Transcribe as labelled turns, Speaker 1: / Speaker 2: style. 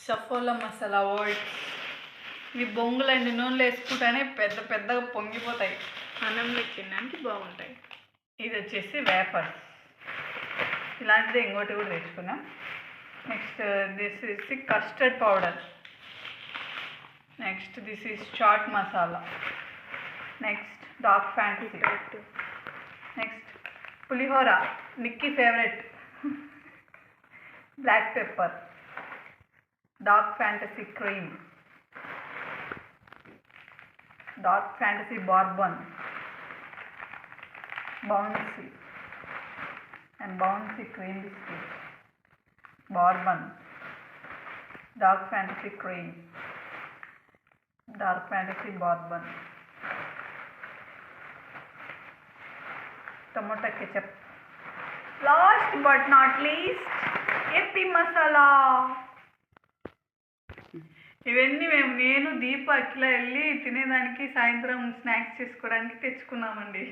Speaker 1: Saffola masala oats ఇవి బొంగులండి నూనెలో వేసుకుంటేనే పెద్ద పెద్దగా పొంగిపోతాయి,
Speaker 2: అన్నంలో తినడానికి బాగుంటాయి.
Speaker 1: ఇది వచ్చేసి వేఫర్స్, ఇలాంటిది ఇంకోటి కూడా తెచ్చుకున్నాం. Next this is custard powder. Next this is chaat masala. Next dark fantasy. Next pulihora, Nikki favourite, black pepper, dark fantasy cream, dark fantasy bourbon, bouncy and bouncy cream biscuit, bourbon, dark fantasy cream, dark fantasy bourbon, tomato ketchup, last but not least Yippee masala. ఇవన్నీ నేను దీప అట్లా వెళ్ళి తినేదానికి సాయంత్రం snacks చేసుకోవడానికి తెచ్చుకున్నామండి.